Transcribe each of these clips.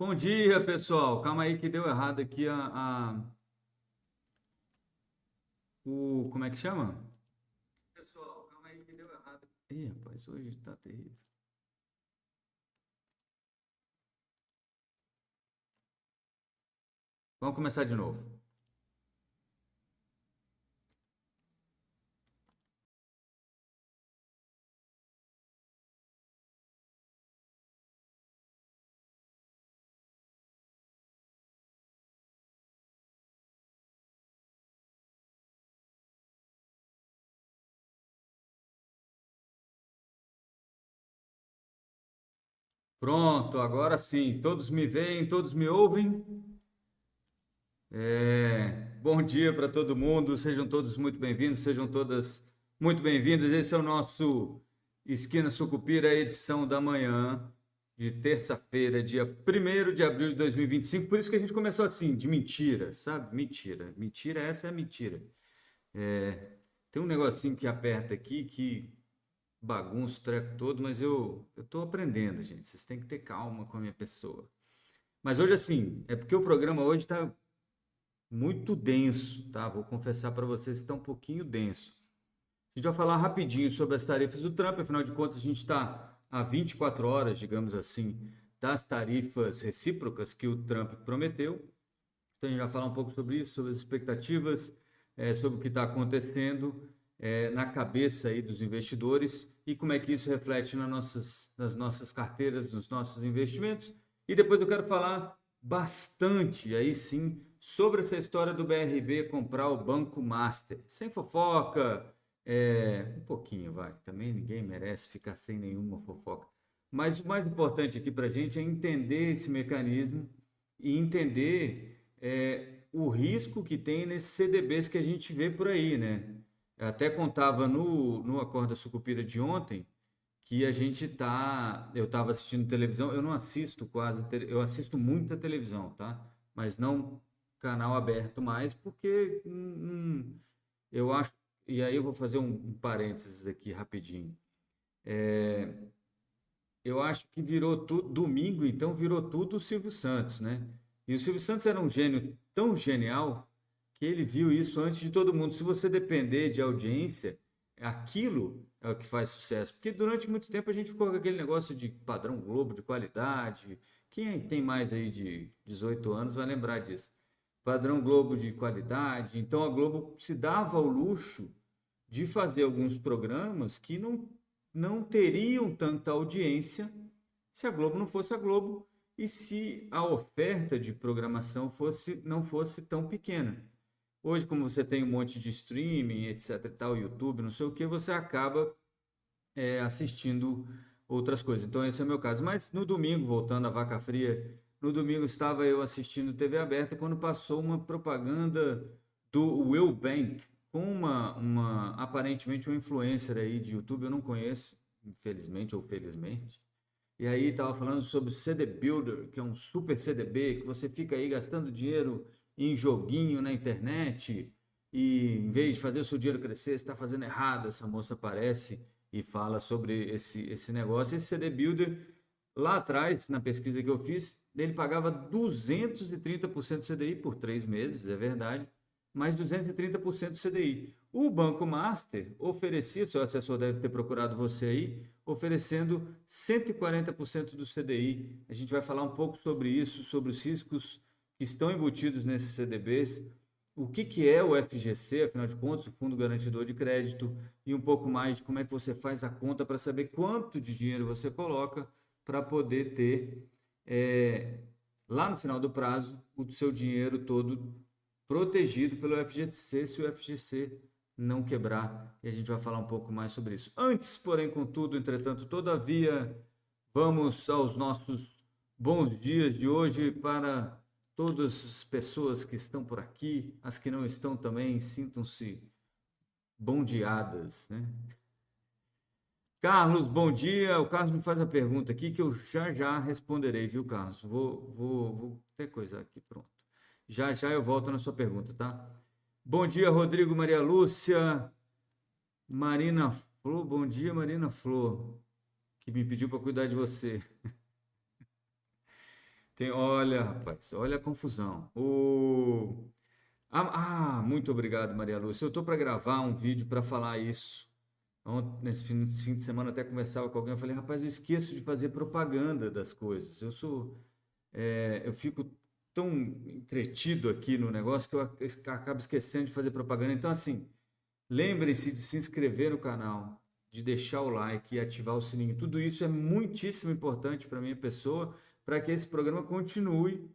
Bom dia, pessoal. Calma aí que deu errado aqui como é que chama? Pessoal, calma aí que deu errado. Ih, rapaz, hoje tá terrível. Vamos começar de novo. Pronto, agora sim. Todos me veem, todos me ouvem. Bom dia para todo mundo. Sejam todos muito bem-vindos, sejam todas muito bem-vindas. Esse é o nosso Esquina Sucupira, edição da manhã de terça-feira, dia 1º de abril de 2025. Por isso que a gente começou assim, de mentira, sabe? Mentira. Mentira, essa é a mentira. Tem um negocinho que aperta aqui que bagunça o treco todo, mas eu tô aprendendo, gente. Vocês têm que ter calma com a minha pessoa. Mas hoje, assim, é porque o programa hoje está muito denso, tá? Vou confessar para vocês que está um pouquinho denso. A gente vai falar rapidinho sobre as tarifas do Trump, afinal de contas, a gente está há 24 horas, digamos assim, das tarifas recíprocas que o Trump prometeu. Então, a gente vai falar um pouco sobre isso, sobre as expectativas, sobre o que está acontecendo na cabeça aí dos investidores e como é que isso reflete nas nossas carteiras, nos nossos investimentos. E depois eu quero falar bastante, aí sim, sobre essa história do BRB comprar o Banco Master. Sem fofoca, um pouquinho, vai. Também ninguém merece ficar sem nenhuma fofoca. Mas o mais importante aqui para a gente é entender esse mecanismo e entender o risco que tem nesses CDBs que a gente vê por aí, né? Eu até contava no Acorda Sucupira de ontem que eu estava assistindo televisão, eu não assisto quase, eu assisto muita televisão, tá? Mas não canal aberto mais, porque eu acho, e aí eu vou fazer um parênteses aqui rapidinho. Eu acho que virou tudo, domingo, então virou tudo o Silvio Santos, né? E o Silvio Santos era um gênio tão genial que ele viu isso antes de todo mundo. Se você depender de audiência, aquilo é o que faz sucesso. Porque durante muito tempo a gente ficou com aquele negócio de padrão Globo, de qualidade. Quem tem mais aí de 18 anos vai lembrar disso. Padrão Globo de qualidade. Então a Globo se dava ao luxo de fazer alguns programas que não teriam tanta audiência se a Globo não fosse a Globo e se a oferta de programação não fosse tão pequena. Hoje, como você tem um monte de streaming, etc, e tal, YouTube, não sei o que, você acaba assistindo outras coisas. Então, esse é o meu caso. Mas no domingo, voltando à vaca fria, no domingo estava eu assistindo TV aberta quando passou uma propaganda do Will Bank com aparentemente uma influencer aí de YouTube, eu não conheço, infelizmente ou felizmente. E aí estava falando sobre o CD Builder, que é um super CDB, que você fica aí gastando dinheiro em joguinho na internet e em vez de fazer o seu dinheiro crescer, você está fazendo errado. Essa moça aparece e fala sobre esse negócio. Esse CD Builder, lá atrás, na pesquisa que eu fiz, ele pagava 230% do CDI por 3 meses, é verdade, mais 230% do CDI. O Banco Master oferecia, seu assessor deve ter procurado você aí, oferecendo 140% do CDI. A gente vai falar um pouco sobre isso, sobre os riscos que estão embutidos nesses CDBs, o que é o FGC, afinal de contas, o Fundo Garantidor de Crédito, e um pouco mais de como é que você faz a conta para saber quanto de dinheiro você coloca para poder ter, é, lá no final do prazo, o seu dinheiro todo protegido pelo FGC, se o FGC não quebrar. E a gente vai falar um pouco mais sobre isso. Antes, porém, contudo, entretanto, todavia, vamos aos nossos bons dias de hoje para todas as pessoas que estão por aqui, as que não estão também, sintam-se bondeadas, né? Carlos, bom dia. O Carlos me faz a pergunta aqui que eu já já responderei, viu, Carlos? Vou ter coisa aqui, pronto. Já já eu volto na sua pergunta, tá? Bom dia, Rodrigo, Maria Lúcia, Marina Flor. Bom dia, Marina Flor, que me pediu para cuidar de você. Olha, rapaz, olha a confusão. Muito obrigado, Maria Lúcia. Eu estou para gravar um vídeo para falar isso. Ontem, nesse fim de semana, até conversava com alguém, eu falei, rapaz, eu esqueço de fazer propaganda das coisas. Eu fico tão entretido aqui no negócio que eu acabo esquecendo de fazer propaganda. Então, assim, lembrem-se de se inscrever no canal, de deixar o like e ativar o sininho. Tudo isso é muitíssimo importante para a minha pessoa, para que esse programa continue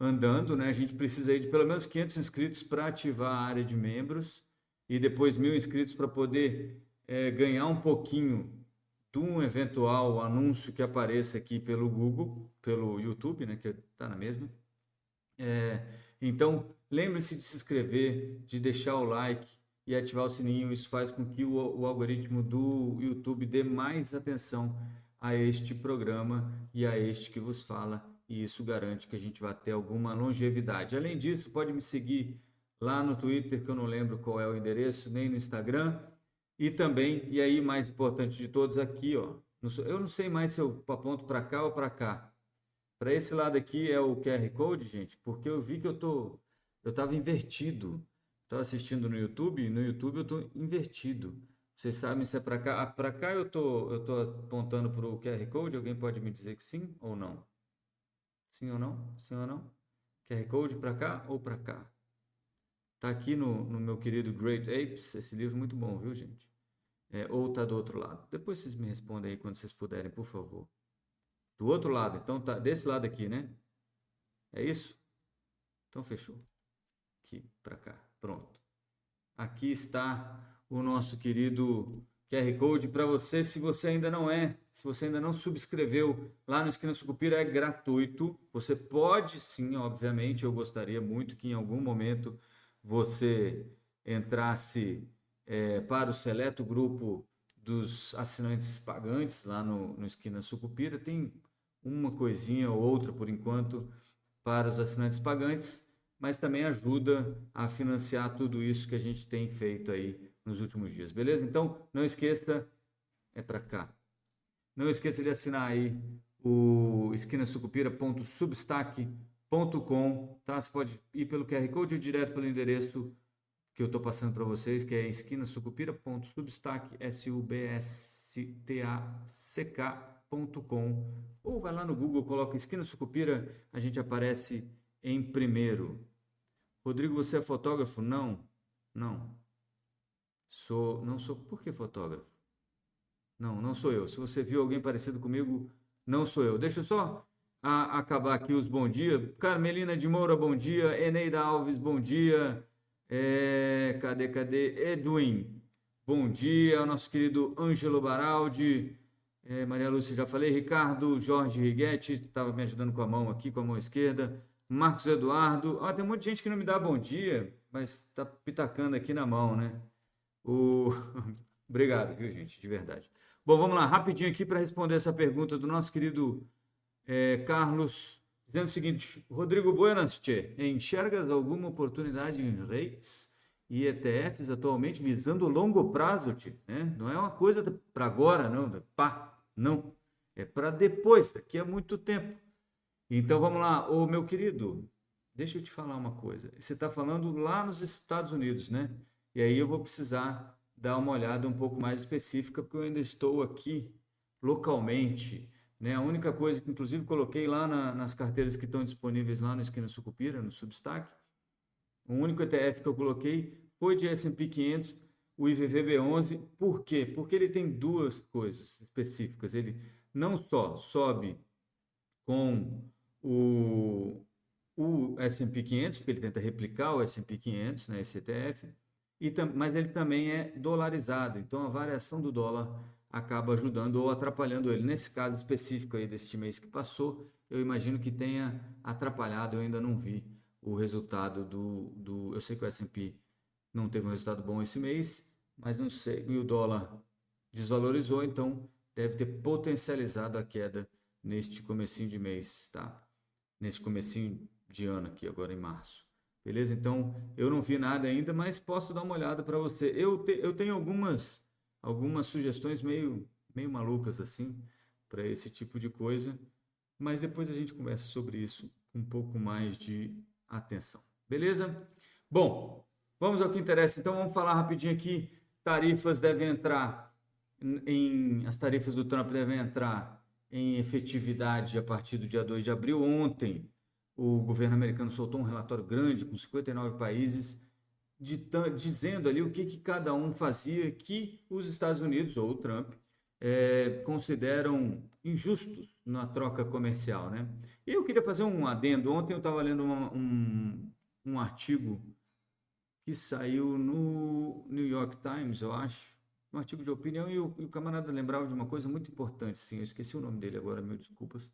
andando, né? A gente precisa aí de pelo menos 500 inscritos para ativar a área de membros e depois 1.000 inscritos para poder ganhar um pouquinho de um eventual anúncio que apareça aqui pelo Google, pelo YouTube, né? Que está na mesma. Então, lembre-se de se inscrever, de deixar o like e ativar o sininho. Isso faz com que o algoritmo do YouTube dê mais atenção a este programa e a este que vos fala. E isso garante que a gente vai ter alguma longevidade. Além disso, pode me seguir lá no Twitter, que eu não lembro qual é o endereço, nem no Instagram. E também, e aí mais importante de todos, aqui, ó. Eu não sei mais se eu aponto para cá ou para cá. Para esse lado aqui é o QR Code, gente, porque eu vi que eu estava invertido. Estava assistindo no YouTube, e no YouTube eu estou invertido. Vocês sabem se é para cá? Para cá eu tô apontando para o QR Code. Alguém pode me dizer que sim ou não? Sim ou não? Sim ou não? QR Code para cá ou para cá? Tá aqui no meu querido Great Apes, esse livro é muito bom, viu, gente? Ou tá do outro lado? Depois vocês me respondem aí quando vocês puderem, por favor. Do outro lado, então tá desse lado aqui, né? É isso? Então fechou. Aqui para cá. Pronto. Aqui está o nosso querido QR Code para você. Se você ainda se você ainda não subscreveu lá no Esquina Sucupira, é gratuito. Você pode sim, obviamente. Eu gostaria muito que em algum momento você entrasse para o seleto grupo dos assinantes pagantes lá no Esquina Sucupira. Tem uma coisinha ou outra por enquanto para os assinantes pagantes, mas também ajuda a financiar tudo isso que a gente tem feito aí nos últimos dias, beleza? Então, não esqueça, é para cá. Não esqueça de assinar aí o esquinasucupira.substack.com, tá? Você pode ir pelo QR Code ou direto pelo endereço que eu estou passando para vocês, que é esquinasucupira.substack.com, ou vai lá no Google, coloca Esquina Sucupira, a gente aparece em primeiro. Rodrigo, você é fotógrafo? Não, não. Não sou. Por que fotógrafo? Não, não sou eu. Se você viu alguém parecido comigo, não sou eu. Deixa eu só acabar aqui os bom dia. Carmelina de Moura, bom dia. Eneida Alves, bom dia. Cadê? Edwin, bom dia. Nosso querido Ângelo Baraldi. Maria Lúcia, já falei. Ricardo Jorge Righetti, estava me ajudando com a mão aqui, com a mão esquerda. Marcos Eduardo. Tem um monte de gente que não me dá bom dia, mas está pitacando aqui na mão, né? Obrigado, viu, gente? De verdade. Bom, vamos lá, rapidinho aqui para responder essa pergunta do nosso querido Carlos, dizendo o seguinte: Rodrigo Buenas, enxergas alguma oportunidade em rates e ETFs atualmente visando longo prazo, né? Não é uma coisa para agora, não, não, é para depois, daqui a muito tempo. Então vamos lá, meu querido, deixa eu te falar uma coisa. Você está falando lá nos Estados Unidos, né? E aí eu vou precisar dar uma olhada um pouco mais específica, porque eu ainda estou aqui localmente, né? A única coisa que, inclusive, coloquei lá nas carteiras que estão disponíveis lá no Esquina Sucupira, no Substack, o único ETF que eu coloquei foi de S&P 500, o IVVB11. Por quê? Porque ele tem duas coisas específicas. Ele não só sobe com o S&P 500, porque ele tenta replicar o S&P 500, né, esse ETF, mas ele também é dolarizado, então a variação do dólar acaba ajudando ou atrapalhando ele. Nesse caso específico aí deste mês que passou, eu imagino que tenha atrapalhado, eu ainda não vi o resultado eu sei que o S&P não teve um resultado bom esse mês, mas não sei, e o dólar desvalorizou, então deve ter potencializado a queda neste comecinho de mês, tá? Neste comecinho de ano aqui, agora em março. Beleza? Então, eu não vi nada ainda, mas posso dar uma olhada para você. Eu tenho algumas sugestões meio malucas assim, para esse tipo de coisa, mas depois a gente conversa sobre isso com um pouco mais de atenção. Beleza? Bom, vamos ao que interessa. Então vamos falar rapidinho aqui. Tarifas devem entrar as tarifas do Trump devem entrar em efetividade a partir do dia 2 de abril. Ontem, o governo americano soltou um relatório grande com 59 países dizendo ali o que cada um fazia que os Estados Unidos ou o Trump consideram injustos na troca comercial, né? E eu queria fazer um adendo. Ontem eu estava lendo um artigo que saiu no New York Times, eu acho, um artigo de opinião, e o camarada lembrava de uma coisa muito importante, sim, eu esqueci o nome dele agora, mil desculpas,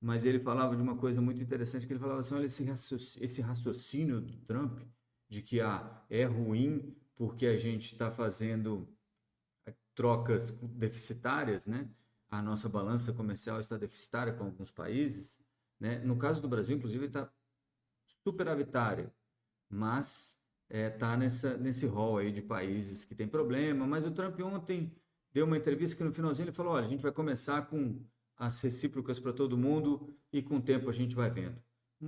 mas ele falava de uma coisa muito interessante, que ele falava assim, olha, esse raciocínio do Trump, de que é ruim porque a gente está fazendo trocas deficitárias, né? A nossa balança comercial está deficitária com alguns países, né? No caso do Brasil, inclusive, está superavitária, mas está nesse rol aí de países que tem problema. Mas o Trump ontem deu uma entrevista que no finalzinho ele falou, olha, a gente vai começar com as recíprocas para todo mundo e com o tempo a gente vai vendo.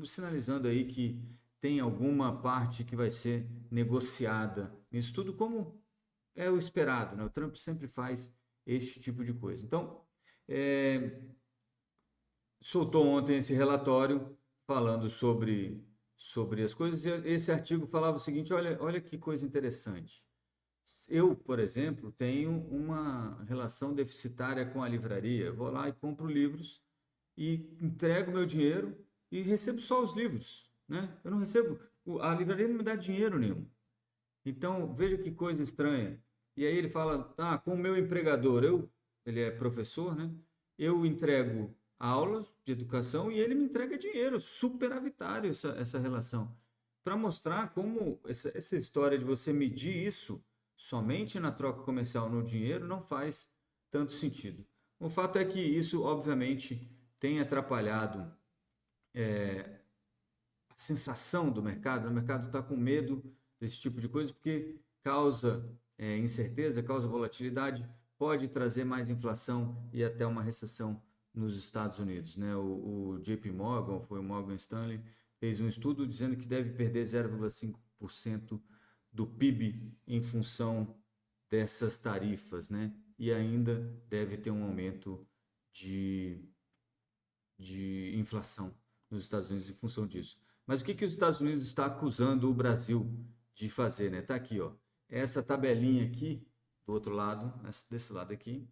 Sinalizando aí que tem alguma parte que vai ser negociada nisso tudo, como é o esperado, né? O Trump sempre faz esse tipo de coisa. Então, soltou ontem esse relatório falando sobre as coisas, e esse artigo falava o seguinte, olha que coisa interessante. Eu, por exemplo, tenho uma relação deficitária com a livraria. Vou lá e compro livros e entrego meu dinheiro e recebo só os livros, né? Eu não recebo, a livraria não me dá dinheiro nenhum. Então, veja que coisa estranha. E aí ele fala, com o meu empregador, ele é professor, né? Eu entrego aulas de educação e ele me entrega dinheiro, superavitário essa relação. Para mostrar como essa história de você medir isso somente na troca comercial no dinheiro não faz tanto sentido. O fato é que isso, obviamente, tem atrapalhado a sensação do mercado. O mercado está com medo desse tipo de coisa porque causa incerteza, causa volatilidade, pode trazer mais inflação e até uma recessão nos Estados Unidos, né? O JP Morgan, foi o Morgan Stanley, fez um estudo dizendo que deve perder 0,5% do PIB em função dessas tarifas, né? E ainda deve ter um aumento de inflação nos Estados Unidos em função disso. Mas o que os Estados Unidos está acusando o Brasil de fazer, né? Tá aqui, ó. Essa tabelinha aqui, do outro lado, desse lado aqui,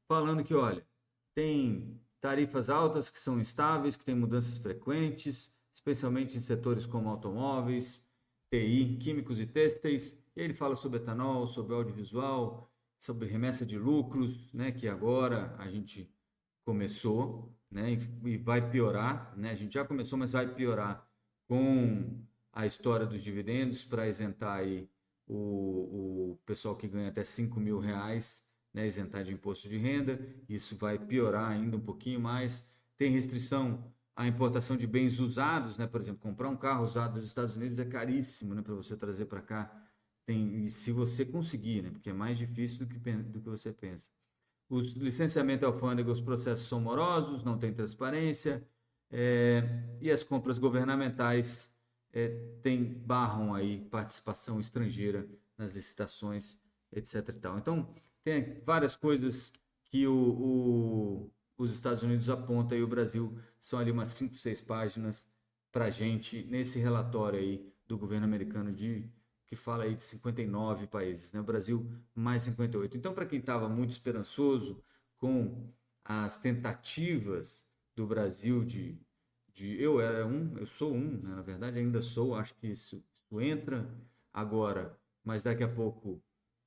falando que, olha, tem tarifas altas que são instáveis, que têm mudanças frequentes, especialmente em setores como automóveis, TI, químicos e têxteis. E ele fala sobre etanol, sobre audiovisual, sobre remessa de lucros, né, que agora a gente começou, né, e vai piorar, né? A gente já começou, mas vai piorar com a história dos dividendos para isentar aí o pessoal que ganha até R$ 5.000, né, isentar de imposto de renda. Isso vai piorar ainda um pouquinho mais. Tem restrição à importação de bens usados, né? Por exemplo, comprar um carro usado dos Estados Unidos é caríssimo, né, para você trazer para cá. E se você conseguir, né, porque é mais difícil do que você pensa. O licenciamento alfândega, os processos são morosos, não tem transparência, e as compras governamentais barram aí participação estrangeira nas licitações, etc. e tal. Então, tem várias coisas que os Estados Unidos apontam e o Brasil são ali umas 5, 6 páginas para a gente nesse relatório aí do governo americano que fala aí de 59 países, né? O Brasil mais 58. Então, para quem estava muito esperançoso com as tentativas do Brasil eu sou né? Na verdade ainda sou, acho que isso entra agora, mas daqui a pouco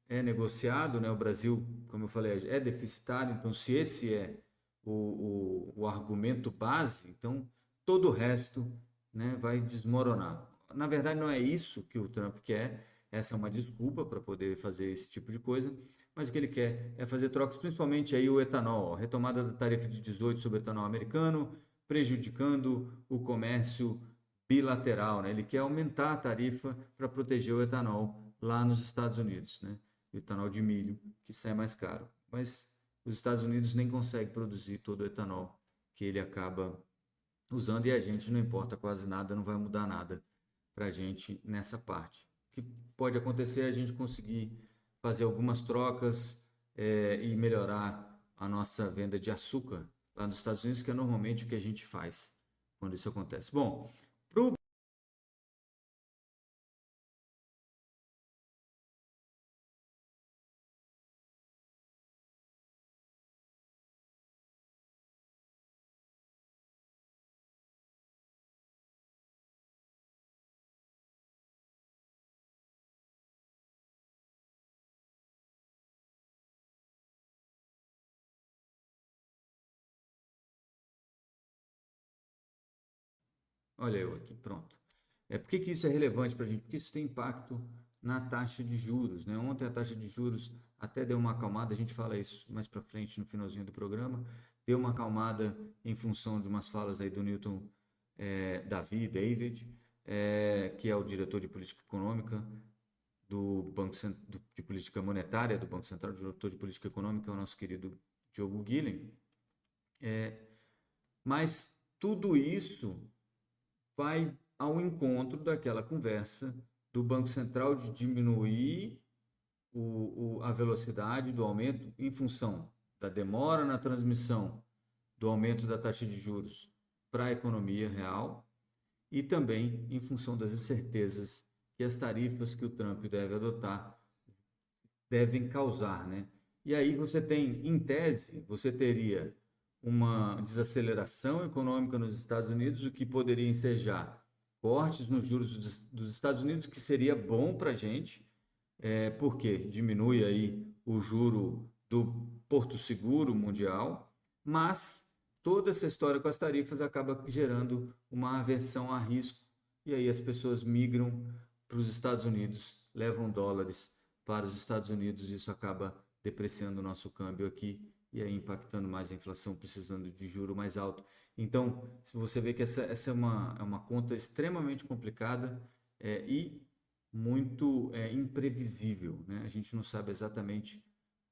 é negociado, né? O Brasil, como eu falei, é deficitário, então se esse é o argumento base, então todo o resto, né, vai desmoronar. Na verdade, não é isso que o Trump quer, essa é uma desculpa para poder fazer esse tipo de coisa, mas o que ele quer é fazer trocas, principalmente aí o etanol, a retomada da tarifa de 18 sobre o etanol americano, prejudicando o comércio bilateral, né? Ele quer aumentar a tarifa para proteger o etanol lá nos Estados Unidos, né? O etanol de milho, que sai mais caro. Mas os Estados Unidos nem conseguem produzir todo o etanol que ele acaba usando, e a gente não importa quase nada, não vai mudar nada para a gente nessa parte. O que pode acontecer é a gente conseguir fazer algumas trocas e melhorar a nossa venda de açúcar lá nos Estados Unidos, que é normalmente o que a gente faz quando isso acontece. Bom, pro... Olha eu aqui, pronto. Por que que isso é relevante para a gente? Porque isso tem impacto na taxa de juros, né? Ontem a taxa de juros até deu uma acalmada, a gente fala isso mais para frente no finalzinho do programa, deu uma acalmada em função de umas falas aí do Newton David, que é o diretor de política econômica do de política monetária do Banco Central, o diretor de política econômica é o nosso querido Diogo Guilhem. Mas tudo isso vai ao encontro daquela conversa do Banco Central de diminuir a velocidade do aumento em função da demora na transmissão do aumento da taxa de juros para a economia real e também em função das incertezas que as tarifas que o Trump deve adotar devem causar, né? E aí você tem, em tese, você teria uma desaceleração econômica nos Estados Unidos, o que poderia ensejar cortes nos juros dos Estados Unidos, que seria bom para a gente, porque diminui aí o juro do Porto Seguro Mundial, mas toda essa história com as tarifas acaba gerando uma aversão a risco, e aí as pessoas migram para os Estados Unidos, levam dólares para os Estados Unidos, e isso acaba depreciando o nosso câmbio aqui, e aí impactando mais a inflação, precisando de juro mais alto. Então, se você vê que essa é uma conta extremamente complicada e muito imprevisível, né? A gente não sabe exatamente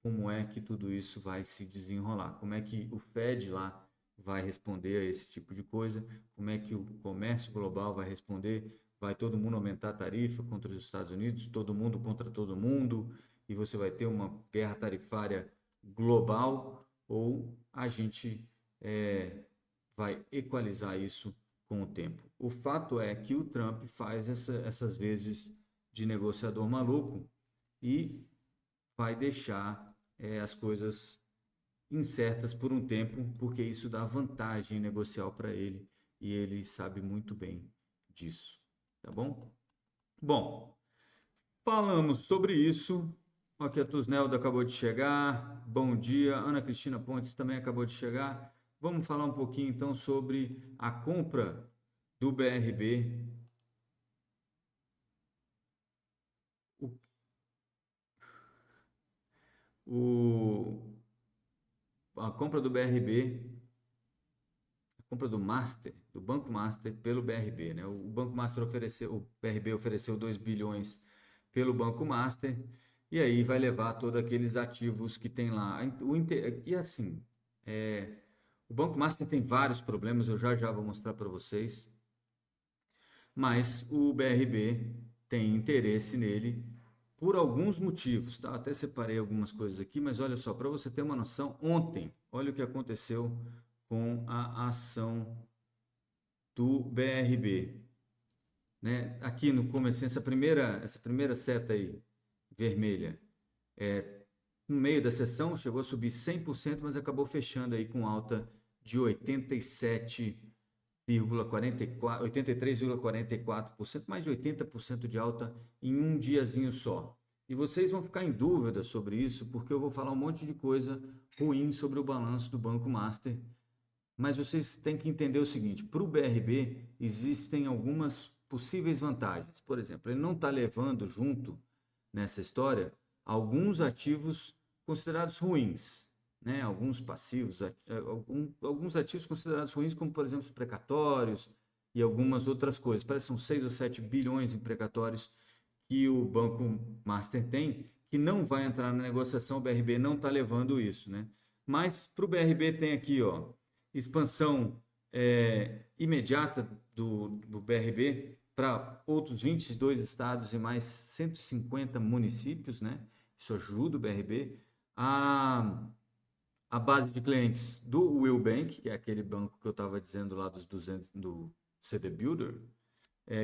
como é que tudo isso vai se desenrolar, como é que o Fed lá vai responder a esse tipo de coisa, como é que o comércio global vai responder, vai todo mundo aumentar a tarifa contra os Estados Unidos, todo mundo contra todo mundo, e você vai ter uma guerra tarifária global, ou a gente vai equalizar isso com o tempo. O fato é que o Trump faz essas vezes de negociador maluco e vai deixar as coisas incertas por um tempo, porque isso dá vantagem negocial para ele e ele sabe muito bem disso, tá bom? Bom, falamos sobre isso. Aqui a Tusnelda acabou de chegar. Bom dia. Ana Cristina Pontes também acabou de chegar. Vamos falar um pouquinho então sobre a compra do BRB. O, a compra do BRB, a compra do Master, do Banco Master pelo BRB, né? O Banco Master ofereceu, o BRB ofereceu 2 bilhões pelo Banco Master, e aí vai levar todos aqueles ativos que tem lá. E assim, o Banco Master tem vários problemas, eu já vou mostrar para vocês, mas o BRB tem interesse nele por alguns motivos, tá? Até separei algumas coisas aqui, mas olha só, para você ter uma noção, ontem, olha o que aconteceu com a ação do BRB, né? Aqui no começo, essa primeira seta aí, vermelha, no meio da sessão chegou a subir 100%, mas acabou fechando aí com alta de 83,44%, mais de 80% de alta em um diazinho só. E vocês vão ficar em dúvida sobre isso, porque eu vou falar um monte de coisa ruim sobre o balanço do Banco Master, mas vocês têm que entender o seguinte: para o BRB existem algumas possíveis vantagens. Por exemplo, ele não está levando junto nessa história alguns ativos considerados ruins, né? Alguns passivos, alguns ativos considerados ruins, como por exemplo os precatórios e algumas outras coisas. Parece que são 6 ou 7 bilhões em precatórios que o Banco Master tem, que não vai entrar na negociação, o BRB não está levando isso, né? Mas para o BRB tem aqui, ó, expansão imediata do BRB para outros 22 estados e mais 150 municípios, né? Isso ajuda o BRB. A base de clientes do Will Bank, que é aquele banco que eu estava dizendo lá dos 200 do CD Builder,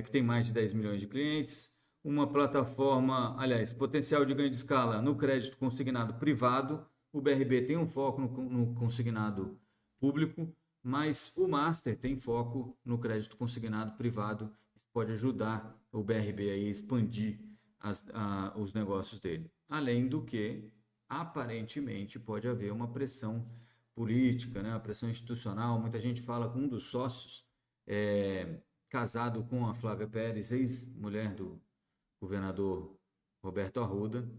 que tem mais de 10 milhões de clientes, uma plataforma, aliás, potencial de ganho de escala no crédito consignado privado. O BRB tem um foco no consignado público, mas o Master tem foco no crédito consignado privado. Isso pode ajudar o BRB a expandir os negócios dele. Além do que, aparentemente, pode haver uma pressão política, né? Uma pressão institucional. Muita gente fala com um dos sócios, casado com a Flávia Pérez, ex-mulher do governador Roberto Arruda,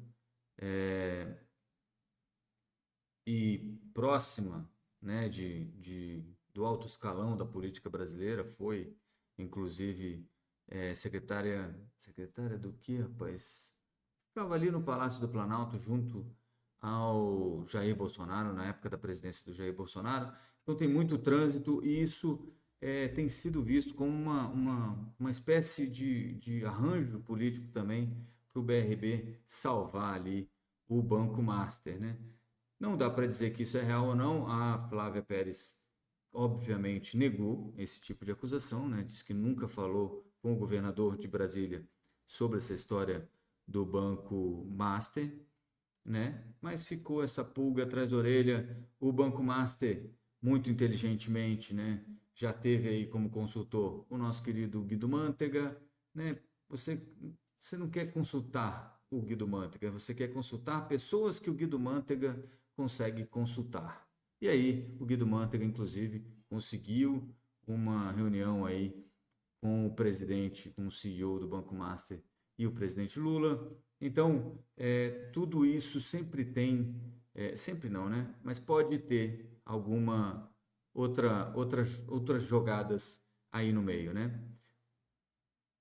e próxima, né, do alto escalão da política brasileira, foi inclusive secretária do que, rapaz? Ficava ali no Palácio do Planalto junto ao Jair Bolsonaro, na época da presidência do Jair Bolsonaro. Então tem muito trânsito e isso tem sido visto como uma espécie de arranjo político também para o BRB salvar ali o Banco Master, né? Não dá para dizer que isso é real ou não. A Flávia Pérez, obviamente, negou esse tipo de acusação, né? Disse que nunca falou com o governador de Brasília sobre essa história do Banco Master, né? Mas ficou essa pulga atrás da orelha. O Banco Master, muito inteligentemente, né? Já teve aí como consultor o nosso querido Guido Mantega, né? Você não quer consultar o Guido Mantega, você quer consultar pessoas que o Guido Mantega consegue consultar. E aí, o Guido Mantega, inclusive, conseguiu uma reunião aí com o presidente, com o CEO do Banco Master e o presidente Lula. Então, tudo isso sempre tem, sempre não, né? Mas pode ter alguma outras jogadas aí no meio, né?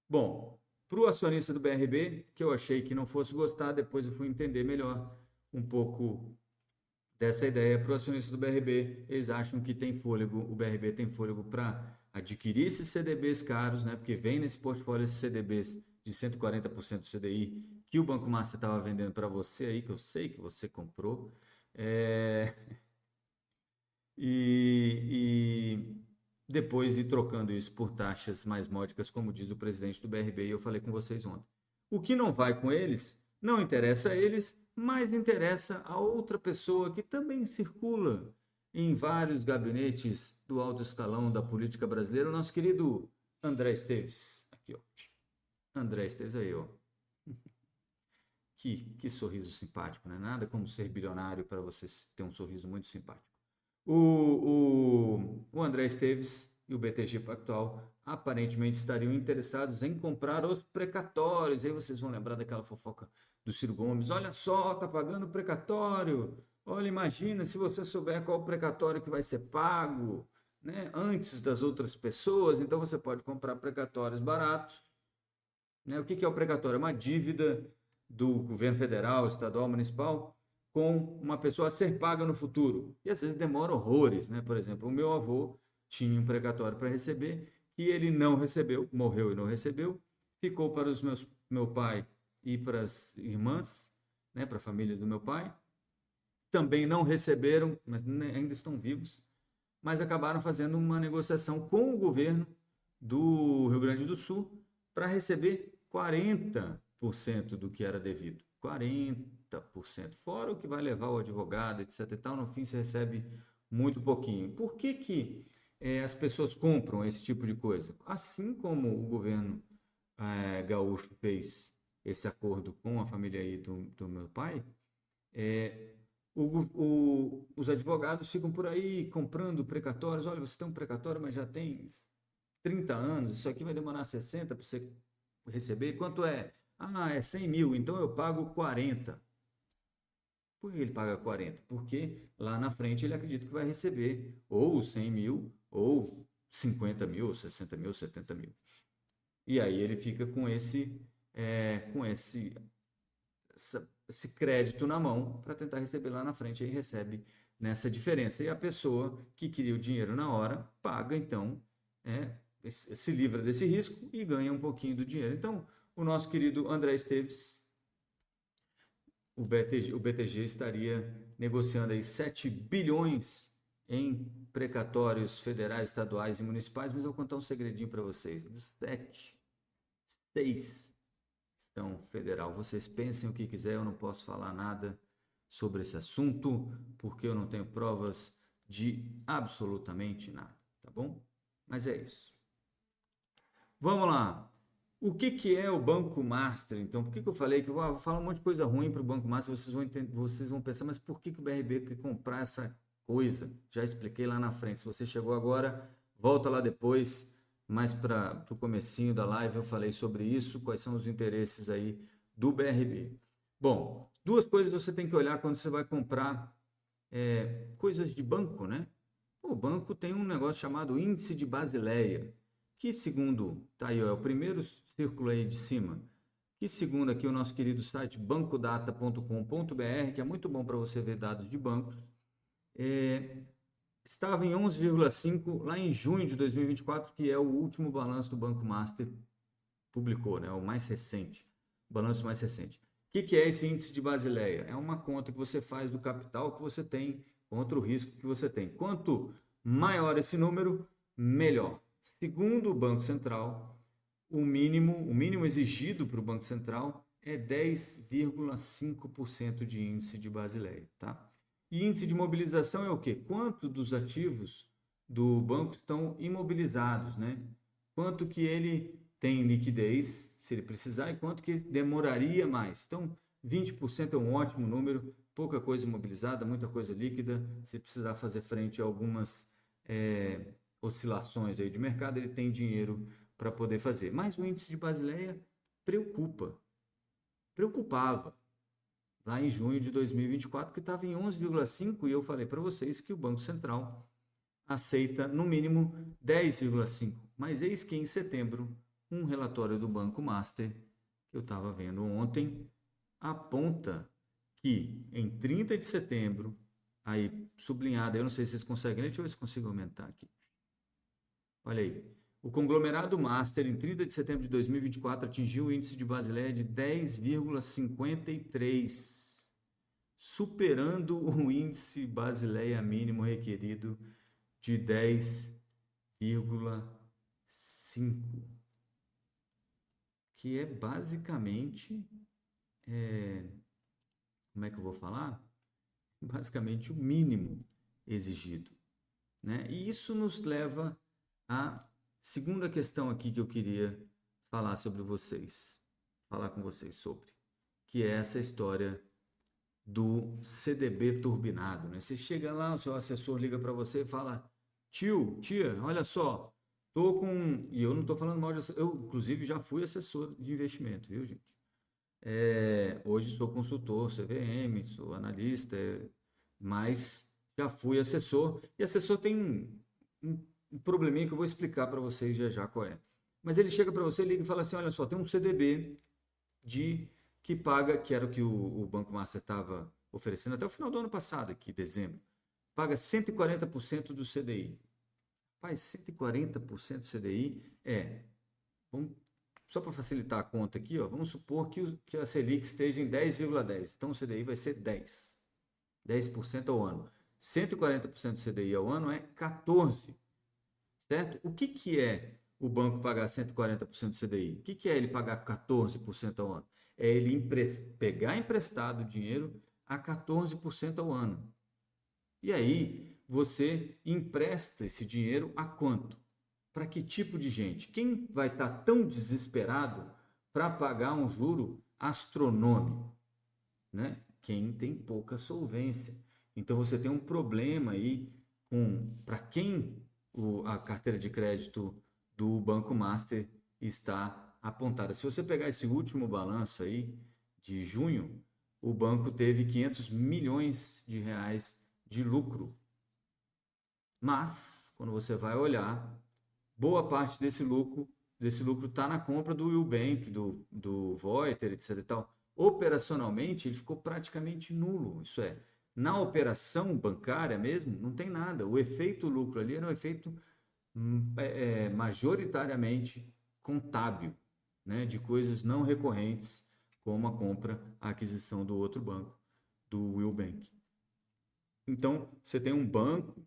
Bom, para o acionista do BRB, que eu achei que não fosse gostar, depois eu fui entender melhor um pouco dessa ideia. Para o acionista do BRB, eles acham que tem fôlego, o BRB tem fôlego para adquirir esses CDBs caros, né? Porque vem nesse portfólio esses CDBs de 140% do CDI que o Banco Master estava vendendo para você aí, que eu sei que você comprou. E depois ir trocando isso por taxas mais módicas, como diz o presidente do BRB, e eu falei com vocês ontem. O que não vai com eles, não interessa a eles, mas interessa a outra pessoa que também circula em vários gabinetes do alto escalão da política brasileira, o nosso querido André Esteves. Aqui, ó. André Esteves aí, ó. Que sorriso simpático, né? Nada como ser bilionário para você ter um sorriso muito simpático. O André Esteves e o BTG Pactual aparentemente estariam interessados em comprar os precatórios. Aí vocês vão lembrar daquela fofoca do Ciro Gomes. Olha só, tá pagando o precatório. Olha, imagina se você souber qual o precatório que vai ser pago, né, antes das outras pessoas. Então você pode comprar precatórios baratos. Né? O que é o precatório? É uma dívida do governo federal, estadual, municipal com uma pessoa a ser paga no futuro. E às vezes demora horrores, né? Por exemplo, o meu avô tinha um precatório para receber que ele não recebeu, morreu e não recebeu, ficou para meu pai e para as irmãs, né? Para a família do meu pai. Também não receberam, mas ainda estão vivos, mas acabaram fazendo uma negociação com o governo do Rio Grande do Sul para receber 40% do que era devido. 40%, fora o que vai levar o advogado, etc. e tal, no fim você recebe muito pouquinho. Por que as pessoas compram esse tipo de coisa? Assim como o governo gaúcho fez esse acordo com a família aí do meu pai, os advogados ficam por aí comprando precatórios. Olha, você tem um precatório, mas já tem 30 anos, isso aqui vai demorar 60 para você receber. Quanto é? Ah, é 100 mil, então eu pago 40. Por que ele paga 40? Porque lá na frente ele acredita que vai receber ou 100 mil, ou 50 mil, 60 mil, 70 mil. E aí ele fica com esse crédito na mão para tentar receber lá na frente, aí recebe nessa diferença. E a pessoa que queria o dinheiro na hora, paga, então, se livra desse risco e ganha um pouquinho do dinheiro. Então, o nosso querido André Esteves, o BTG estaria negociando aí 7 bilhões em precatórios federais, estaduais e municipais, mas eu vou contar um segredinho para vocês. Dos 7, 6 estão federal. Vocês pensem o que quiser, eu não posso falar nada sobre esse assunto, porque eu não tenho provas de absolutamente nada, tá bom? Mas é isso. Vamos lá. O que é o Banco Master? Então, por que eu falei que eu vou falar um monte de coisa ruim para o Banco Master? Vocês vão pensar, mas por que o BRB quer comprar essa coisa? Já expliquei lá na frente. Se você chegou agora, volta lá depois, mais para o comecinho da live, eu falei sobre isso, quais são os interesses aí do BRB. Bom, duas coisas você tem que olhar quando você vai comprar coisas de banco, né? O banco tem um negócio chamado Índice de Basileia, que segundo, tá aí, é o primeiro círculo aí de cima, que segundo aqui o nosso querido site bancodata.com.br, que é muito bom para você ver dados de bancos, estava em 11,5 lá em junho de 2024, que é o último balanço do Banco Master publicou, né? O mais recente, o balanço mais recente. O que é esse índice de Basileia? É uma conta que você faz do capital que você tem contra o risco que você tem. Quanto maior esse número, melhor. Segundo o Banco Central, o mínimo exigido para o Banco Central é 10,5% de índice de Basileia, tá? E índice de mobilização é o quê? Quanto dos ativos do banco estão imobilizados, né? Quanto que ele tem liquidez, se ele precisar, e quanto que demoraria mais. Então, 20% é um ótimo número, pouca coisa imobilizada, muita coisa líquida. Se precisar fazer frente a algumas oscilações aí de mercado, ele tem dinheiro para poder fazer. Mas o índice de Basileia preocupava lá em junho de 2024, que estava em 11,5, e eu falei para vocês que o Banco Central aceita no mínimo 10,5. Mas eis que em setembro, um relatório do Banco Master, que eu estava vendo ontem, aponta que em 30 de setembro, aí sublinhado, eu não sei se vocês conseguem ler, deixa eu ver se consigo aumentar aqui. Olha aí, o conglomerado Master, em 30 de setembro de 2024, atingiu o índice de Basileia de 10,53, superando o índice Basileia mínimo requerido de 10,5, que é basicamente, como é que eu vou falar? Basicamente o mínimo exigido, né? E isso nos leva à segunda questão aqui que eu queria falar com vocês sobre, que é essa história do CDB turbinado, né? Você chega lá, o seu assessor liga para você e fala: tia, olha só, tô com... E eu não estou falando mal de assessor, eu inclusive já fui assessor de investimento, viu, gente? Hoje sou consultor CVM, sou analista, mas já fui assessor, e assessor tem um probleminha que eu vou explicar para vocês já qual é. Mas ele chega para você, liga e fala assim: olha só, tem um CDB que paga, que era o que o Banco Master estava oferecendo até o final do ano passado, aqui, dezembro, paga 140% do CDI. Faz 140% do CDI só para facilitar a conta aqui, ó, vamos supor que a Selic esteja em 10,10. Então o CDI vai ser 10% ao ano. 140% do CDI ao ano é 14, certo? O que é o banco pagar 140% do CDI? O que é ele pagar 14% ao ano? É ele pegar emprestado dinheiro a 14% ao ano. E aí você empresta esse dinheiro a quanto? Para que tipo de gente? Quem vai estar tão desesperado para pagar um juro astronômico, né? Quem tem pouca solvência. Então você tem um problema aí para quem a carteira de crédito do Banco Master está apontada. Se você pegar esse último balanço aí de junho, o banco teve 500 milhões de reais de lucro. Mas, quando você vai olhar, boa parte desse lucro está na compra do Eubank, do Voiter, etc. e tal. Operacionalmente, ele ficou praticamente nulo. Isso é, na operação bancária mesmo, não tem nada. O efeito lucro ali era um efeito majoritariamente contábil, né, de coisas não recorrentes, como a compra, a aquisição do outro banco, do Will Bank. Então, você tem um banco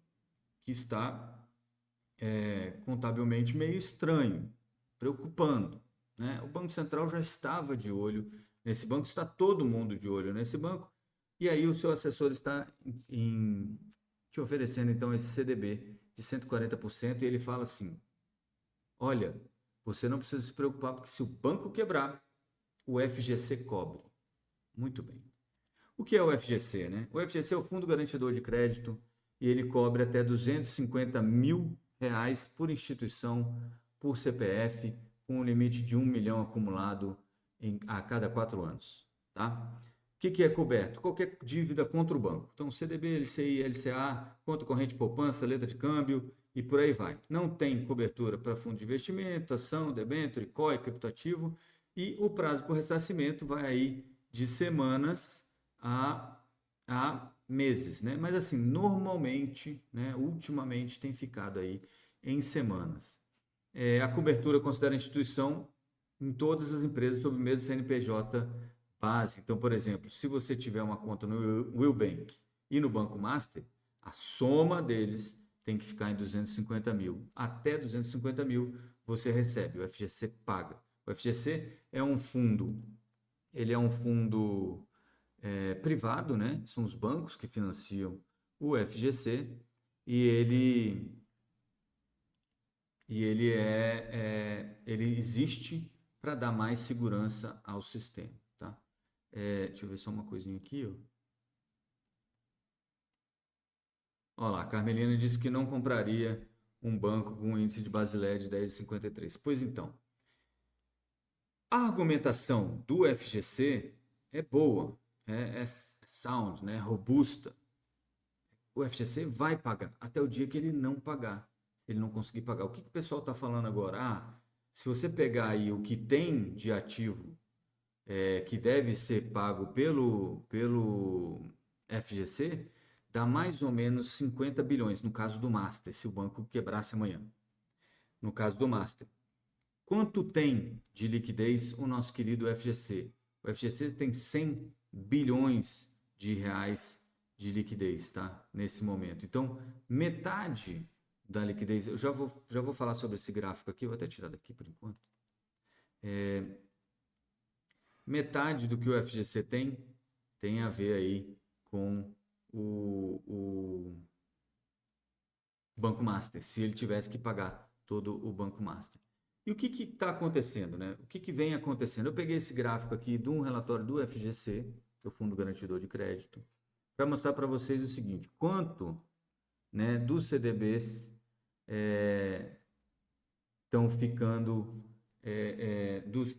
que está contabilmente meio estranho, preocupando, né? O Banco Central já estava de olho nesse banco, está todo mundo de olho nesse banco, e aí o seu assessor está te oferecendo então esse CDB de 140% e ele fala assim: olha, você não precisa se preocupar porque se o banco quebrar, o FGC cobre. Muito bem. O que é o FGC, né? O FGC é o Fundo Garantidor de Crédito e ele cobre até R$ 250.000 por instituição, por CPF, com um limite de 1 milhão acumulado a cada 4 anos. Tá? O que é coberto? Qualquer dívida contra o banco. Então, CDB, LCI, LCA, conta corrente poupança, letra de câmbio e por aí vai. Não tem cobertura para fundo de investimento, ação, debênture, COI, criptoativo, e o prazo por ressarcimento vai aí de semanas a meses, né? Mas assim, normalmente, né, ultimamente tem ficado aí em semanas. A cobertura considera a instituição em todas as empresas sob o mesmo CNPJ base. Então, por exemplo, se você tiver uma conta no Will Bank e no Banco Master, a soma deles tem que ficar em 250 mil. Até 250 mil você recebe, o FGC paga. O FGC é um fundo, ele é um fundo privado, né? São os bancos que financiam o FGC e ele existe para dar mais segurança ao sistema, tá? Deixa eu ver só uma coisinha aqui, ó. Olha lá, a Carmelina disse que não compraria um banco com um índice de Basileia de 10,53. Pois então, a argumentação do FGC é boa, é sound, né? Robusta. O FGC vai pagar até o dia que ele não pagar, ele não conseguir pagar. O que o pessoal está falando agora? Se você pegar aí o que tem de ativo que deve ser pago pelo FGC, dá mais ou menos 50 bilhões, no caso do Master, se o banco quebrasse amanhã. No caso do Master. Quanto tem de liquidez o nosso querido FGC? O FGC tem 100 bilhões de reais de liquidez, tá? Nesse momento. Então, metade da liquidez, eu já vou falar sobre esse gráfico aqui, vou até tirar daqui por enquanto. Metade do que o FGC tem a ver aí com o Banco Master, se ele tivesse que pagar todo o Banco Master. E o que está acontecendo, né? O que vem acontecendo? Eu peguei esse gráfico aqui de um relatório do FGC, que é o Fundo Garantidor de Crédito, para mostrar para vocês o seguinte: quanto, né, dos CDBs estão ficando dos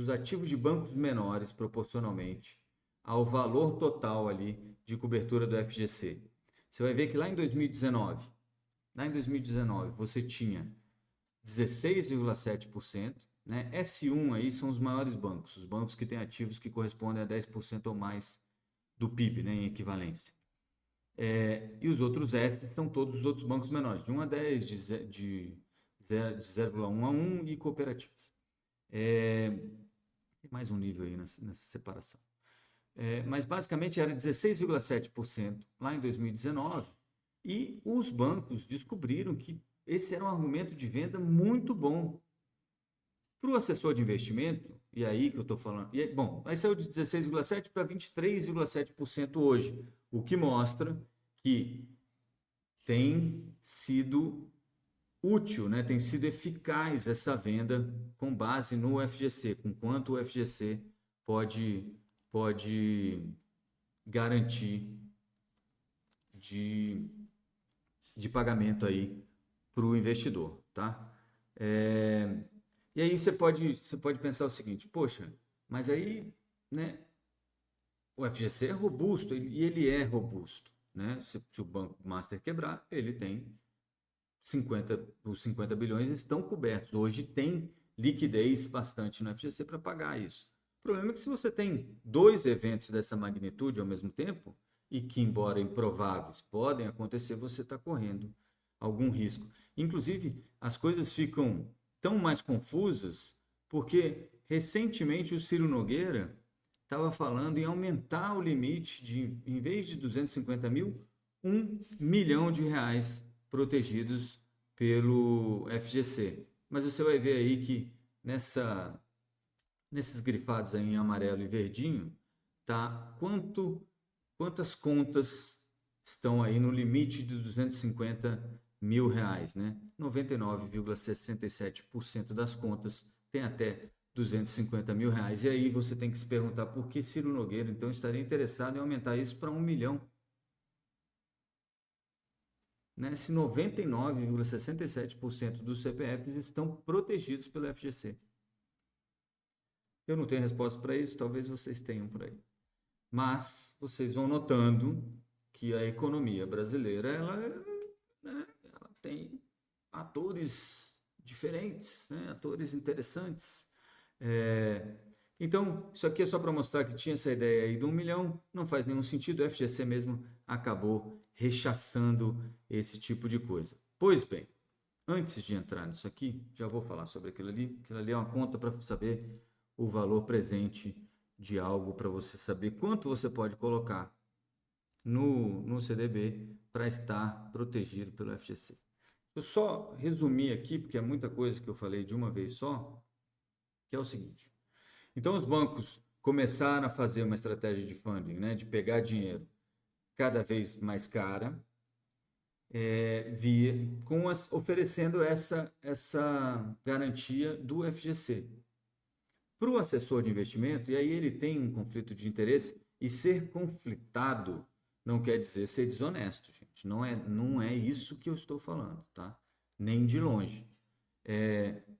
ativos de bancos menores proporcionalmente ao valor total ali de cobertura do FGC. Você vai ver que lá em 2019, você tinha 16,7%, né? S1 aí são os maiores bancos, os bancos que têm ativos que correspondem a 10% ou mais do PIB, né, em equivalência. E os outros S são todos os outros bancos menores, de 1 a 10, de 0,1 a 1 e cooperativas. Tem mais um nível aí nessa separação. Mas basicamente era 16,7% lá em 2019 e os bancos descobriram que esse era um argumento de venda muito bom para o assessor de investimento, e aí que eu estou falando. Bom, aí saiu de 16,7% para 23,7% hoje, o que mostra que tem sido útil, né? Tem sido eficaz essa venda com base no FGC, com quanto o FGC pode garantir de pagamento aí para o investidor, tá? E aí você pode pensar o seguinte: poxa, mas aí, né, o FGC é robusto, e ele é robusto, né? Se o Banco Master quebrar, ele tem os 50 bilhões estão cobertos. Hoje tem liquidez bastante no FGC para pagar isso. O problema é que se você tem dois eventos dessa magnitude ao mesmo tempo, e que, embora improváveis, podem acontecer, você está correndo algum risco. Inclusive, as coisas ficam tão mais confusas porque recentemente o Ciro Nogueira estava falando em aumentar o limite de, em vez de 250 mil, 1 milhão de reais protegidos pelo FGC. Mas você vai ver aí que nesses grifados aí em amarelo e verdinho, tá quantas contas estão aí no limite de 250 mil reais, né? 99,67% das contas tem até 250 mil reais. E aí você tem que se perguntar por que Ciro Nogueira, então, estaria interessado em aumentar isso para 1 milhão, né? Se 99,67% dos CPFs estão protegidos pelo FGC. Eu não tenho resposta para isso, talvez vocês tenham por aí. Mas vocês vão notando que a economia brasileira ela tem atores diferentes, né? Atores interessantes. Então, isso aqui é só para mostrar que tinha essa ideia aí de 1 milhão, não faz nenhum sentido, o FGC mesmo acabou rechaçando esse tipo de coisa. Pois bem, antes de entrar nisso aqui, já vou falar sobre aquilo ali. Aquilo ali é uma conta para saber o valor presente de algo, para você saber quanto você pode colocar no CDB para estar protegido pelo FGC. Eu só resumi aqui, porque é muita coisa que eu falei de uma vez só, que é o seguinte. Então, os bancos começaram a fazer uma estratégia de funding, né, de pegar dinheiro cada vez mais cara, oferecendo essa garantia do FGC. Para o assessor de investimento, e aí ele tem um conflito de interesse, e ser conflitado não quer dizer ser desonesto, gente. Não é isso que eu estou falando, tá? Nem de longe.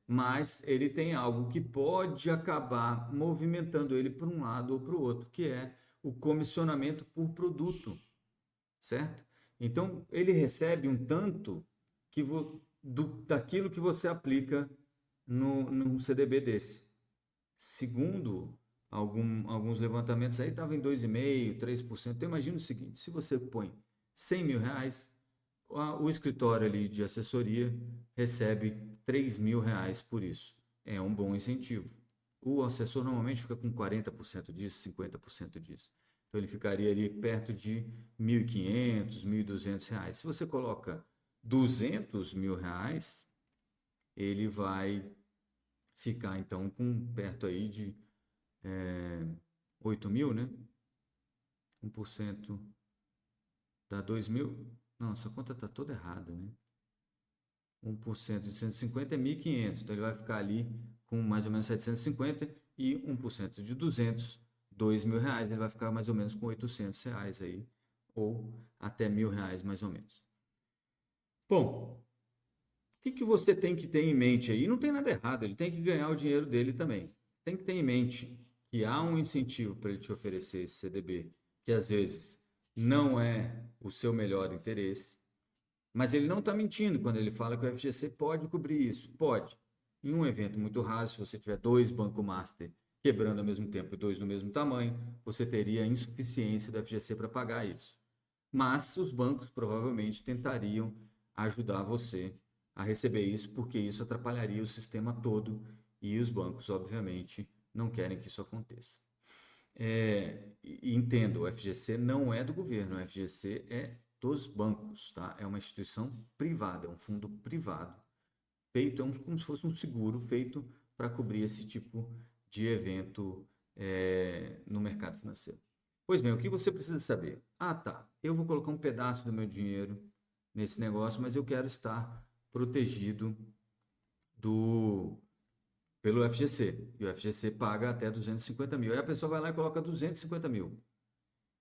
Mas ele tem algo que pode acabar movimentando ele para um lado ou para o outro, que é o comissionamento por produto, certo? Então, ele recebe um tanto daquilo que você aplica num CDB desse. Segundo alguns levantamentos aí, estava em 2,5%, 3%. Então, imagina o seguinte, se você põe 100 mil reais, o escritório ali de assessoria recebe 3 mil reais por isso. É um bom incentivo. O assessor normalmente fica com 40% disso, 50% disso. Então, ele ficaria ali perto de 1.500, 1.200 reais. Se você coloca 200 mil reais, ele vai ficar então perto aí de 8 mil, né? 1% dá 2 mil. Não, essa conta está toda errada, né? 1% de 150 é 1.500, então ele vai ficar ali com mais ou menos 750 e 1% de 200, 2 mil reais, ele vai ficar mais ou menos com 800 reais aí, ou até 1.000 reais mais ou menos. Bom, o que você tem que ter em mente aí? Não tem nada errado, ele tem que ganhar o dinheiro dele também. Tem que ter em mente que há um incentivo para ele te oferecer esse CDB, que às vezes não é o seu melhor interesse, mas ele não está mentindo quando ele fala que o FGC pode cobrir isso. Pode. Em um evento muito raro, se você tiver 2 Banco Master quebrando ao mesmo tempo e 2 do mesmo tamanho, você teria insuficiência do FGC para pagar isso. Mas os bancos provavelmente tentariam ajudar você a receber isso, porque isso atrapalharia o sistema todo e os bancos, obviamente, não querem que isso aconteça. Entenda, o FGC não é do governo, o FGC é dos bancos, tá? É uma instituição privada, é um fundo privado, feito como se fosse um seguro feito para cobrir esse tipo de evento no mercado financeiro. Pois bem, o que você precisa saber? Tá, eu vou colocar um pedaço do meu dinheiro nesse negócio, mas eu quero estar protegido pelo FGC. E o FGC paga até 250 mil. Aí a pessoa vai lá e coloca 250 mil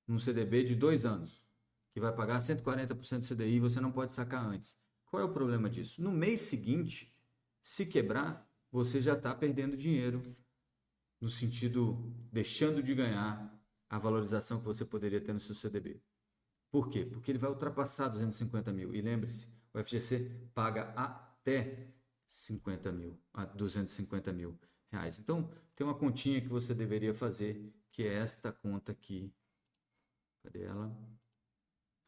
num CDB de 2 anos, que vai pagar 140% do CDI e você não pode sacar antes. Qual é o problema disso? No mês seguinte, se quebrar, você já está perdendo dinheiro, no sentido deixando de ganhar a valorização que você poderia ter no seu CDB. Por quê? Porque ele vai ultrapassar 250 mil. E lembre-se, o FGC paga até 50 mil, a 250 mil reais. Então, tem uma continha que você deveria fazer, que é esta conta aqui. Cadê ela?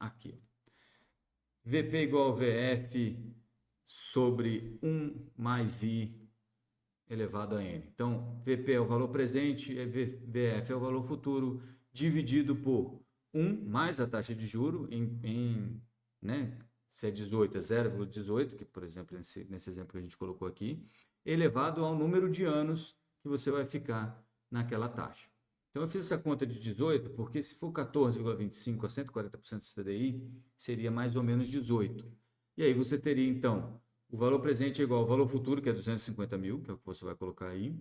aqui. VP igual ao VF sobre 1 mais I elevado a N. Então, VP é o valor presente, VF é o valor futuro, dividido por 1 mais a taxa de juro, né? Se é 18, é 0,18, que, por exemplo, nesse exemplo que a gente colocou aqui, elevado ao número de anos que você vai ficar naquela taxa. Então, eu fiz essa conta de 18, porque se for 14,25 a 140% do CDI, seria mais ou menos 18. E aí você teria, então, o valor presente é igual ao valor futuro, que é 250 mil, que é o que você vai colocar aí,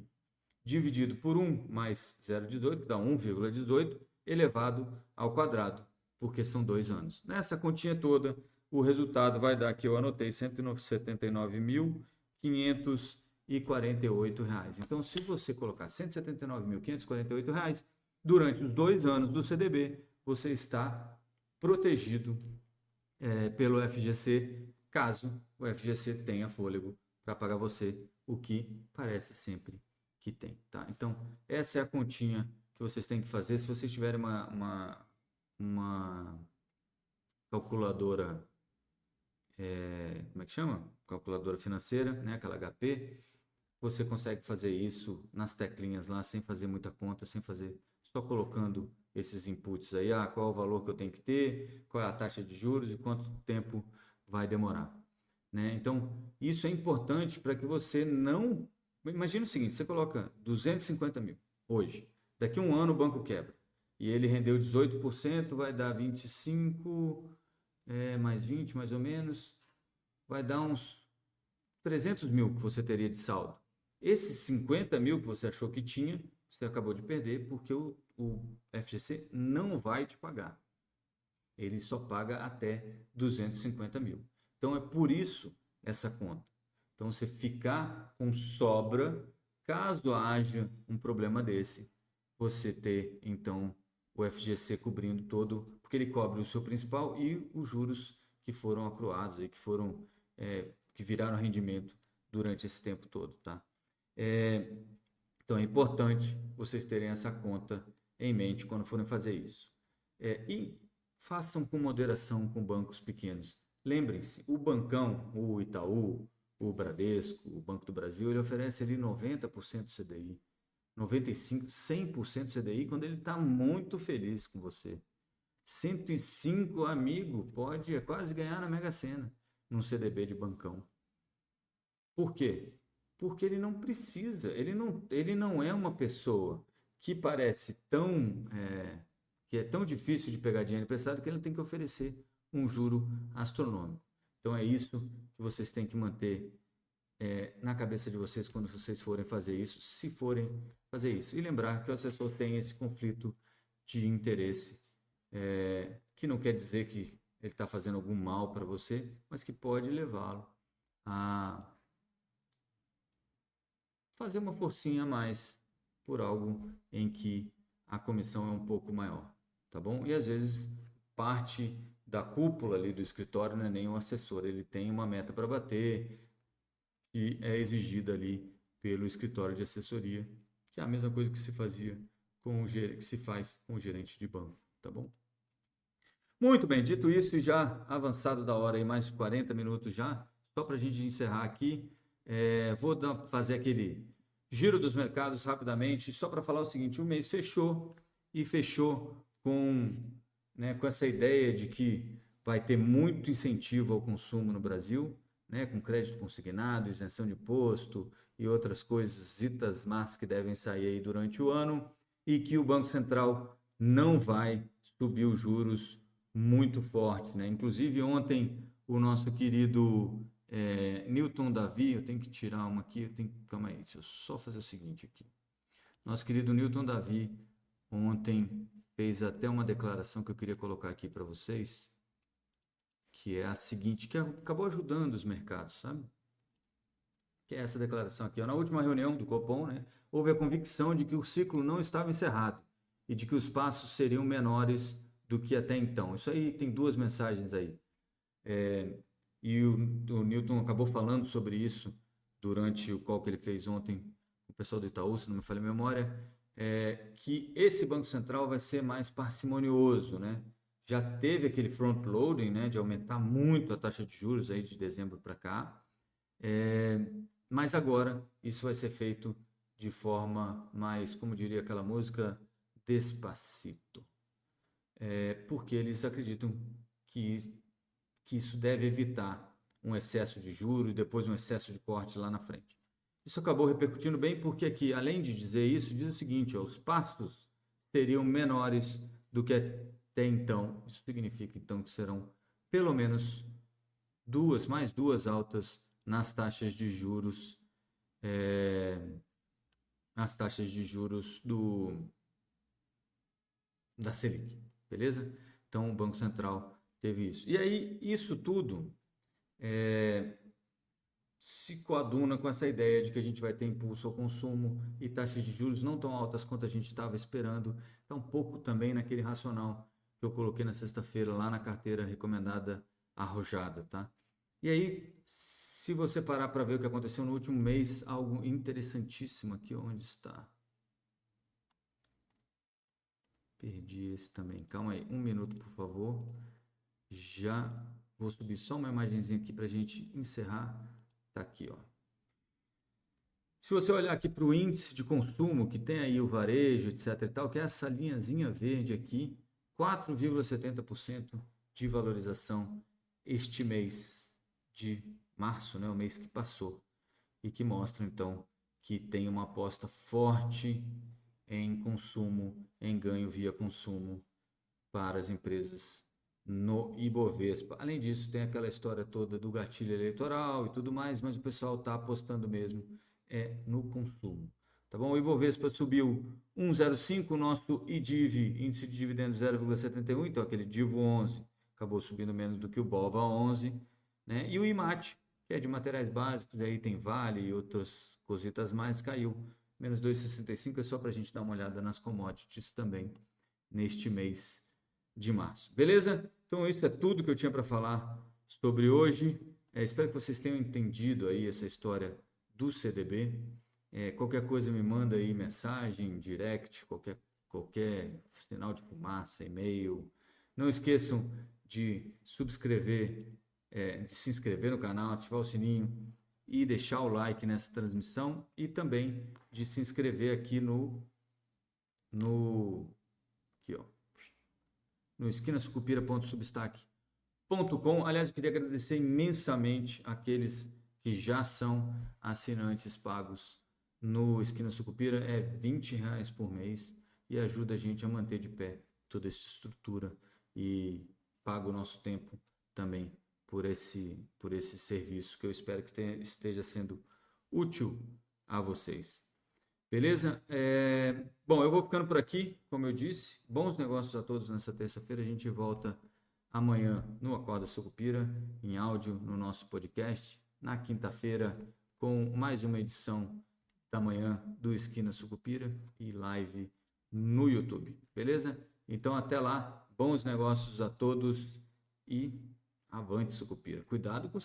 dividido por 1 mais 0,18, que dá 1,18, elevado ao quadrado, porque são 2 anos. Nessa continha toda, o resultado vai dar, que eu anotei, R$ 179.548. Então, se você colocar R$ 179.548, durante os 2 anos do CDB, você está protegido pelo FGC, caso o FGC tenha fôlego para pagar você, o que parece sempre que tem. Tá? Então, essa é a continha que vocês têm que fazer. Se vocês tiverem uma calculadora, como é que chama? Calculadora financeira, né? Aquela HP, você consegue fazer isso nas teclinhas lá, sem fazer muita conta, sem fazer, só colocando esses inputs aí, qual é o valor que eu tenho que ter, qual é a taxa de juros e quanto tempo vai demorar. Né? Então, isso é importante para que você não... Imagina o seguinte, você coloca 250 mil hoje, daqui a um ano o banco quebra, e ele rendeu 18%, vai dar 25, mais 20 mais ou menos, vai dar uns 300 mil que você teria de saldo. Esses 50 mil que você achou que tinha, você acabou de perder, porque o FGC não vai te pagar. Ele só paga até 250 mil. Então, é por isso essa conta. Então, você ficar com sobra, caso haja um problema desse, você ter, então, o FGC cobrindo todo, porque ele cobre o seu principal e os juros que foram acruados, aí, que viraram rendimento durante esse tempo todo. Tá? Então, é importante vocês terem essa conta em mente quando forem fazer isso. E façam com moderação com bancos pequenos. Lembrem-se, o Bancão, o Itaú, o Bradesco, o Banco do Brasil, ele oferece ali 90% CDI, 95%, 100% CDI quando ele está muito feliz com você. 105, amigo, pode quase ganhar na Mega Sena num CDB de bancão. Por quê? Porque ele não precisa, ele não é uma pessoa que parece que é tão difícil de pegar dinheiro emprestado que ele tem que oferecer um juro astronômico. Então é isso que vocês têm que manter na cabeça de vocês quando vocês forem fazer isso, se forem fazer isso. E lembrar que o assessor tem esse conflito de interesse, que não quer dizer que ele está fazendo algum mal para você, mas que pode levá-lo a fazer uma forcinha a mais por algo em que a comissão é um pouco maior, tá bom? E às vezes parte da cúpula ali do escritório não é nem o assessor, ele tem uma meta para bater que é exigida ali pelo escritório de assessoria, que é a mesma coisa que se fazia que se faz com o gerente de banco, tá bom? Muito bem, dito isso, e já avançado da hora, aí, mais de 40 minutos já, só para a gente encerrar aqui, vou fazer aquele giro dos mercados rapidamente, só para falar o seguinte: o mês fechou e fechou com essa ideia de que vai ter muito incentivo ao consumo no Brasil, né, com crédito consignado, isenção de imposto e outras coisas más que devem sair aí durante o ano, e que o Banco Central não vai subir os juros muito forte, né? Inclusive ontem o nosso querido Newton Davi, eu tenho que tirar uma aqui, calma aí, deixa eu só fazer o seguinte aqui. Nosso querido Newton Davi ontem fez até uma declaração que eu queria colocar aqui para vocês, que é a seguinte, que acabou ajudando os mercados, sabe? Que é essa declaração aqui. Na última reunião do Copom, né, houve a convicção de que o ciclo não estava encerrado e de que os passos seriam menores do que até então. Isso aí tem duas mensagens aí. E o Newton acabou falando sobre isso durante o call que ele fez ontem com o pessoal do Itaú, se não me falha a memória, que esse Banco Central vai ser mais parcimonioso, né? já teve aquele front-loading, né, de aumentar muito a taxa de juros aí de dezembro para cá, mas agora isso vai ser feito de forma mais, como diria aquela música, despacito, porque eles acreditam que, que isso deve evitar um excesso de juros e depois um excesso de corte lá na frente. Isso acabou repercutindo bem porque aqui, além de dizer isso, diz o seguinte, ó, os pastos seriam menores do que até então. Isso significa então que serão pelo menos mais duas altas nas taxas de juros, nas taxas de juros da Selic, beleza? Então o Banco Central teve isso. E aí, isso tudo se coaduna com essa ideia de que a gente vai ter impulso ao consumo e taxas de juros não tão altas quanto a gente estava esperando. Está um pouco também naquele racional que eu coloquei na sexta-feira lá na carteira recomendada arrojada, tá? E aí, se você parar para ver o que aconteceu no último mês, algo interessantíssimo aqui, onde está? Perdi esse também. Calma aí, um minuto, por favor. Já vou subir só uma imagenzinha aqui para a gente encerrar. Tá aqui, ó. Se você olhar aqui para o índice de consumo, que tem aí o varejo, etc e tal, que é essa linhazinha verde aqui, 4,70% de valorização este mês de março, né, o mês que passou, e que mostra então que tem uma aposta forte em consumo, em ganho via consumo para as empresas no Ibovespa. Além disso, tem aquela história toda do gatilho eleitoral e tudo mais, mas o pessoal está apostando mesmo no consumo. Tá bom? O Ibovespa subiu 1,05, o nosso IDIV, índice de dividendos 0,71, então aquele DIVO 11 acabou subindo menos do que o BOVA 11, né? E o IMAT, que é de materiais básicos, aí tem Vale e outras cositas mais, caiu menos 2,65, é só para a gente dar uma olhada nas commodities também neste mês de março. Beleza? Então isso é tudo que eu tinha para falar sobre hoje. Espero que vocês tenham entendido aí essa história do CDB. Qualquer coisa me manda aí mensagem, direct, qualquer sinal de fumaça, e-mail. Não esqueçam de subscrever, de se inscrever no canal, ativar o sininho e deixar o like nessa transmissão e também de se inscrever aqui aqui, ó, no esquinasucupira.substack.com. Aliás, eu queria agradecer imensamente aqueles que já são assinantes pagos no Esquina Sucupira. É R$ 20 por mês e ajuda a gente a manter de pé toda essa estrutura e paga o nosso tempo também por esse serviço que eu espero que esteja sendo útil a vocês. Beleza? Bom, eu vou ficando por aqui, como eu disse. Bons negócios a todos nessa terça-feira. A gente volta amanhã no Acorda Sucupira, em áudio no nosso podcast. Na quinta-feira, com mais uma edição da manhã do Esquina Sucupira e live no YouTube. Beleza? Então, até lá. Bons negócios a todos e avante Sucupira. Cuidado com o